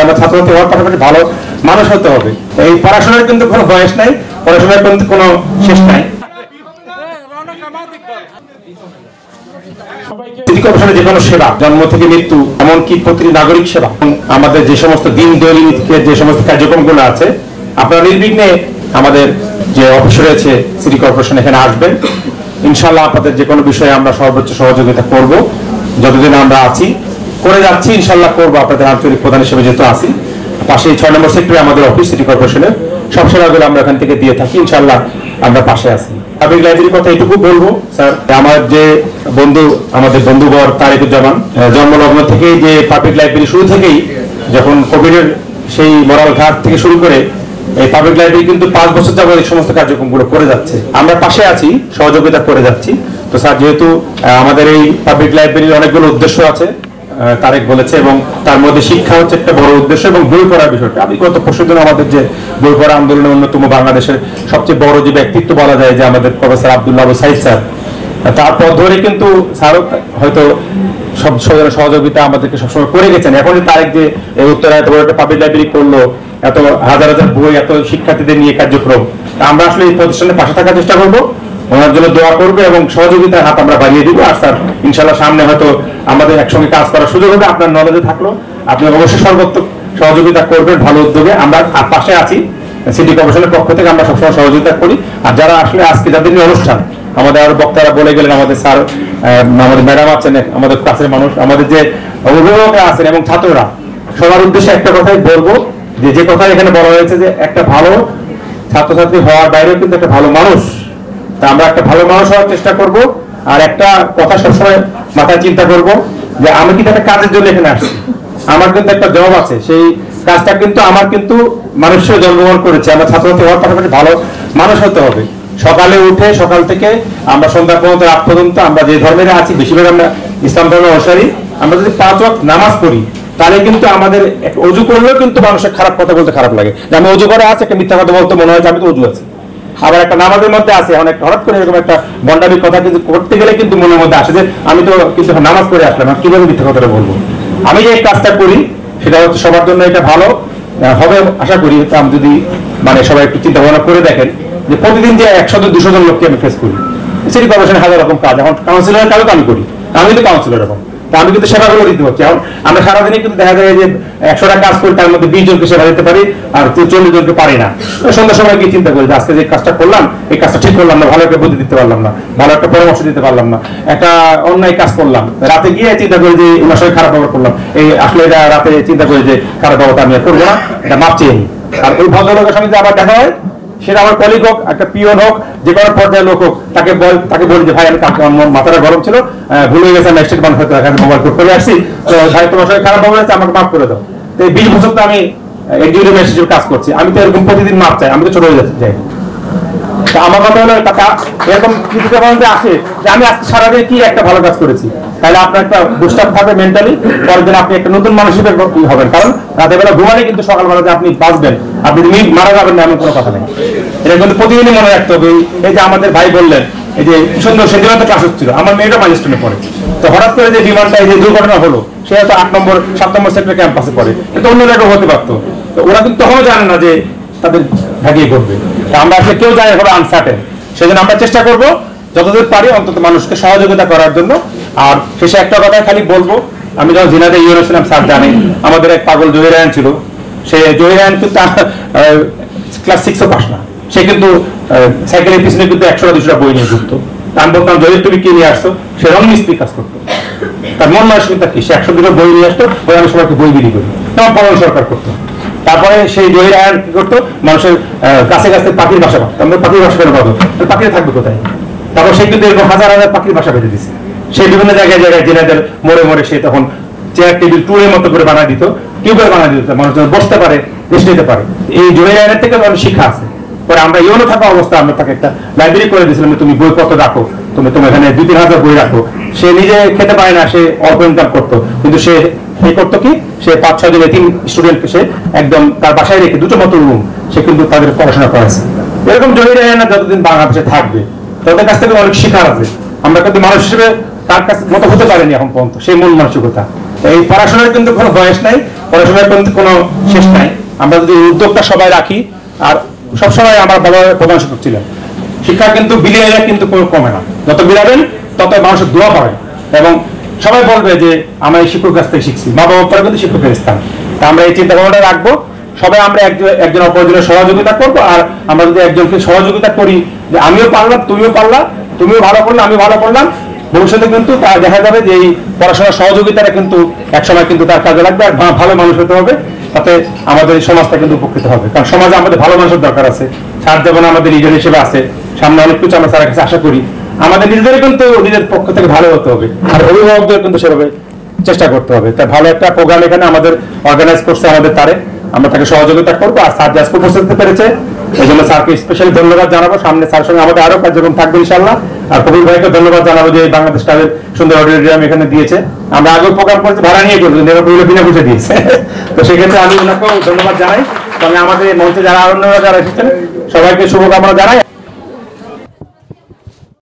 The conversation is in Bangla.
আমার ছাত্রছাত্রী হওয়ার পাশাপাশি ভালো মানুষ হতে হবে। এই পড়াশোনার কিন্তু কোনো বয়স নাই, পড়াশোনার কিন্তু কোনো শেষ নাই। সিটি কর্পোরেশনের যে কোনো সেবা, জন্ম থেকে মৃত্যু, এমনকি প্রতিটি নাগরিক সেবা, আমাদের যে সমস্ত দিন দৈনিকের যে সমস্ত কার্যক্রমগুলো আছে, আপনারা নির্বিঘ্নে আমাদের যে অফিস রয়েছে সিটি কর্পোরেশন এখানে আসবেন। ইনশাআল্লাহ আপনাদের যে কোনো বিষয়ে আমরা সর্বোচ্চ সহযোগিতা করব। যতদিন আমরা আছি, করে যাচ্ছি, ইনশাআল্লাহ করবো। আপনাদের আঞ্চলিক প্রধান হিসেবে যেহেতু আছি, পাশে 6 নম্বর সেক্টরে আমাদের অফিস সিটি কর্পোরেশনের, সব সেবাগুলো আমরা এখান থেকে দিয়ে থাকি। ইনশাআল্লাহ আমরা পাশে আছি। পাবলিক লাইব্রেরির কথা এটুকু বলবো স্যার, আমার যে বন্ধু, আমাদের বন্ধুবর তারেকুজ্জামান, জন্মলগ্ন থেকেই যে পাবলিক লাইব্রেরি শুরু থেকেই, যখন কোভিডের সেই মরাল ঘাট থেকে শুরু করে এই পাবলিক লাইব্রেরি কিন্তু 5 বছর যাবত এই সমস্ত কার্যক্রমগুলো করে যাচ্ছে। আমরা পাশে আছি, সহযোগিতা করে যাচ্ছি। তো স্যার, যেহেতু আমাদের এই পাবলিক লাইব্রেরির অনেকগুলো উদ্দেশ্য আছে, তারেক বলেছে, এবং তার মধ্যে শিক্ষা হচ্ছে একটা বড় উদ্দেশ্য, এবং বই পড়ার বিষয়টা। আমি গত পরশুদিন আমাদের যে বই পড়া আন্দোলনের অন্যতম বাংলাদেশের সবচেয়ে বড় যে ব্যক্তিত্ব বলা যায় যে আমাদের প্রফেসর আব্দুল্লাহ আবু সাইদ স্যার, তারপর ধরে কিন্তু স্যারও হয়তো সব সহযোগিতা আমাদেরকে সবসময় করে গেছেন। এখন তারেক যে উত্তরায় এত বড় একটা পাবলিক লাইব্রেরি করলো, এত হাজার হাজার বই, এত শিক্ষার্থীদের নিয়ে কার্যক্রম, আমরা আসলে এই প্রতিষ্ঠানের পাশে থাকার চেষ্টা করবো, ওনার জন্য দোয়া করবে এবং সহযোগিতার হাত আমরা বাড়িয়ে দিব। আর স্যার, ইনশাআল্লাহ সামনে হয়তো আমাদের একসঙ্গে কাজ করার সুযোগ হবে। আপনার নলেজে থাকলো, আপনি অবশ্যই সর্বোত্তম সহযোগিতা করবেন, ভালো উদ্যোগে আমরা পাশে আছি। সিটি কর্পোরেশনের পক্ষ থেকে আমরা সবসময় সহযোগিতা করি। আর যারা আসলে আজকে যাদের নিয়ে অনুষ্ঠান, আমাদের আরো বক্তারা বলে গেলেন, আমাদের স্যার, আমাদের ম্যাডাম আছেন, আমাদের কাছের মানুষ, আমাদের যে অভিভাবকরা আছেন এবং ছাত্ররা, সবার উদ্দেশ্যে একটা কথাই বলবো, যে কথা এখানে বলা হয়েছে যে একটা ভালো ছাত্রছাত্রী হওয়ার বাইরেও কিন্তু একটা ভালো মানুষ। তা আমরা একটা ভালো মানুষ হওয়ার চেষ্টা করব। আর একটা কথা সবসময় মাথায় চিন্তা করব, যে আমি কিন্তু একটা কাজের জন্য এখানে আসছি, আমার কিন্তু একটা জব আছে, সেই কাজটা কিন্তু আমার কিন্তু মানুষের জন্মগ্রহণ করেছে। আমার ছাত্রছাত্রী হওয়ার পাশাপাশি ভালো মানুষ হতে হবে। সকালে উঠে, সকাল থেকে আমরা সন্ধ্যা পর্যন্ত, রাত পর্যন্ত, আমরা যে ধর্মের আছি, বেশিরভাগ আমরা ইসলাম ধর্মের অনুসারী, আমরা যদি 5 ওয়াক্ত নামাজ পড়ি, তাহলে কিন্তু আমাদের অজু করলেও কিন্তু মানুষের খারাপ কথা বলতে খারাপ লাগে, যে আমি অজু করে আছে, একটা মিথ্যা কথা বলতে মনে হয় যে আমি তো অজু আছি। আবার একটা নামাজের মধ্যে আছে, এখন একটা হঠাৎ করে এরকম একটা বন্ডামির কথা কিন্তু করতে গেলে কিন্তু মনের মধ্যে আসে যে আমি তো কিন্তু নামাজ পড়ে আসলাম, কিভাবে মিথ্যা কথাটা বলবো। আমি যে কাজটা করি সেটা হচ্ছে সবার জন্য এটা ভালো হবে আশা করি। আমি যদি মানে সবাই একটু চিন্তা ভাবনা করে দেখেন, যে প্রতিদিন যে 100-200 জন লোককে আমি ফেস করি, সিটি কর্পোরেশন হাজার রকম কাজ, এখন কাউন্সিলরের কাজও তো আমি করি, আমি কিন্তু কাউন্সিলর, এখন আমি কিন্তু সেবাগুলো দিতে হচ্ছে। এখন আমরা সারাদিনে কিন্তু দেখা যায় যে 100টা কাজ করি, তার মধ্যে 20 জনকে সেবা দিতে পারি, আর 40 জনকে পারি না। সন্ধ্যার সময় গিয়ে চিন্তা করি যে আজকে যে কাজটা করলাম, এই কাজটা ঠিক করলাম না, ভালো একটা বুদ্ধি দিতে পারলাম না, ভালো একটা পরামর্শ দিতে পারলাম না, একটা অন্যায় কাজ করলাম। রাতে গিয়ে চিন্তা করি যে ওনার সঙ্গে খারাপ ব্যবহার করলাম, এই আসলে এটা রাতে চিন্তা করি যে খারাপ ব্যবহার আমি করবো না, এটা মাপ চেয়ে নিই। আর ওই ভদ্রলোকের সঙ্গে যে আবার দেখা হয়, সেটা আমার কলিগ হোক, একটা পিওন হোক, যে কোনো পর্যায়ের লোক হোক, তাকে বলি যে ভাই, আমি মাথাটা গরম ছিল, ভুল হয়ে গেছে, আমি স্টেট বাংলা হয়তো এখানে মোবাইল কোড করে আসছি, তো ভাই তোমার সঙ্গে খারাপ ব্যবহার হয়েছে, আমাকে মাফ করে দাও। তো এই 20 বছর তো আমি এক্সিকিউটিভ ম্যাজিস্ট্রেট কাজ করছি, আমি তো এরকম প্রতিদিন মাপ চাই, আমি তো ছোট হয়ে যাই। তা আমার কথা হলো, এরকম কিছু আসে যে আমি আজকে সারাদিন কি একটা ভালো কাজ করেছি, তাহলে আপনার একটা বুস্টার থাকবে মেন্টালি, পরের দিন আপনি একটা নতুন মানুষ হিসেবে হবেন। কারণ রাতের বেলা ঘুমালে কিন্তু সকালবেলা যে আপনি বাঁচবেন, আপনি মারা যাবেন না, এমন কোনো কথা নেই। এটা কিন্তু প্রতিদিনই মনে রাখতে হবে। এই যে আমাদের ভাই বললেন, এই যে সুন্দর সেদিন তো ক্লাস হচ্ছিল, আমার মেয়েটা ম্যাজিস্ট্রেটে পড়ে, তো হঠাৎ করে যে বিমানটা এই যে দুর্ঘটনা হলো, সে হয়তো 8 নম্বর 7 নম্বর সেক্টর ক্যাম্পাসে পড়ে, এটা অন্য জায়গায় হতে পারতো। তো ওরা কিন্তু তখনও জানে না যে তাদের ভাগিয়ে করবে। আমরা আসলে কেউ জানে হবে আনসার্টেন, সেজন্য আমরা চেষ্টা করব যতদূর পারি অন্তত মানুষকে সহযোগিতা করার জন্য। আর শেষে একটা কথা খালি বলবো, আমি যখন জিনাদে ইউরো ছিলাম, স্যার জানেন আমাদের এক পাগল জহির রায়হান ছিল। সে জহির রায়হান কিন্তু ক্লাস 6ও পাস না, সে কিন্তু সাইকেলের পিছনে কিন্তু 100-200টা বই নিয়ে ঘুরতো। আমি বলতাম, জহির তুমি কি নিয়ে আসছো? সে রং মিস্ত্রি কাজ করতো, তার মন মানসিকতা কি, সে 100-200 বই নিয়ে আসতো, বই আমি সবাইকে বই বিলি করি, তেমন পরম সরকার করতো। তারপরে সেই জহির রায়হান কি করতো, মানুষের কাছে কাছে পাখির বাসা পাবো, আমরা পাখির বাসা কেন পাবো, পাখিরা থাকবে কোথায়? তারপর সে কিন্তু এরকম হাজার হাজার পাখির বাসা বেঁধে দিচ্ছে। সে বিভিন্ন জায়গায় জায়গায় জেনাদের মোড়ে মোড়ে সে তখন চেয়ার টেবিল টুলের মতো করে বানা দিত, টিউবের বানা দিত, মানুষ যেন বসতে পারে, রেস্ট নিতে পারে। এই জহির রায়হানের থেকে অনেক শিক্ষা আছে। পরে আমরা ইউনো থাকা অবস্থা আমরা তাকে একটা লাইব্রেরি করে দিয়েছিলাম, তুমি বইপত্র রাখো, তুমি এখানে 2-3 হাজার বই রাখো। সে নিজে খেতে পারে না, সে অল্প ইনকাম করতো, কিন্তু সে করতো কি, সে 5-6 জন এতিম স্টুডেন্টকে সে একদম তার বাসায় রেখে 2টো মতো রুম, সে কিন্তু তাদের পড়াশোনা করাচ্ছে। এরকম জহির রায়হান যতদিন বাংলাদেশে থাকবে, তাদের কাছ থেকে অনেক শিখার আছে। আমরা কিন্তু মানুষ হিসেবে তার কাছে মতো হতে পারিনি এখন পর্যন্ত, সেই মন মানসিকতা। এই পড়াশোনার কিন্তু কোনো বয়স নাই, পড়াশোনার কোনো শেষ নাই। আমরা যদি উদ্যোগটা সবাই রাখি, আর সবসময় আমার বাবা প্রধান শিক্ষক ছিলেন। শিক্ষা কিন্তু বিলিয়ে কিন্তু কমে না, যত বিলাবেন তত মানুষের দোয়া পাবে, এবং সবাই বলবে যে আমরা এই শিক্ষক কাছ থেকে শিখছি। মা বাবা পরে কিন্তু শিক্ষকের স্থান। তা আমরা এই চিন্তা ভাবনাটা রাখবো, সবাই আমরা একজন অপরজনের সহযোগিতা করবো। আর আমরা যদি একজনকে সহযোগিতা করি যে আমিও পারলাম, তুমিও পারলা, তুমিও ভালো করলে, আমি ভালো করলাম, ভবিষ্যতে কিন্তু দেখা যাবে যে এই পড়াশোনার সহযোগিতাটা কিন্তু একসময় কিন্তু তার কাজে লাগবে। আর ভালো মানুষ হতে হবে, তাতে আমাদের সমাজটা কিন্তু উপকৃত হবে। কারণ সমাজে আমাদের ভালো মানুষের দরকার আছে। স্যার যেমন আমাদের নিজের হিসেবে আছে, সামনে অনেক কিছু আমরা স্যারের কাছে আশা করি। আমাদের নিজেদের কিন্তু নিজের পক্ষ থেকে ভালো হতে হবে, আর অভিভাবকদের কিন্তু সেভাবে চেষ্টা করতে হবে। তাই ভালো একটা প্রোগ্রাম এখানে আমাদের অর্গানাইজ করছে আমাদের তারে, আমরা তাকে সহযোগিতা করবো। আর স্যার আজকে উপস্থিত হতে পেরেছে, এই জন্য স্যারকে স্পেশালি ধন্যবাদ জানাবো। সামনে স্যারের সঙ্গে আমাদের আরো কার্যক্রম থাকবে ইনশাআল্লাহ। আর কবির ভাইকে ধন্যবাদ জানাবো যে বাংলাদেশ ক্লাবের সুন্দর অডিটোরিয়াম এখানে দিয়েছে। আমরা আগেও প্রোগ্রাম করেছি, ভাড়া নিয়ে করবো, বিনা পয়সা দিয়েছে। তো সেক্ষেত্রে আমি ওনাকেও ধন্যবাদ জানাই। তবে আমাদের মঞ্চে যারা অন্যরা যারা এসেছেন সবাইকে শুভকামনা জানাই।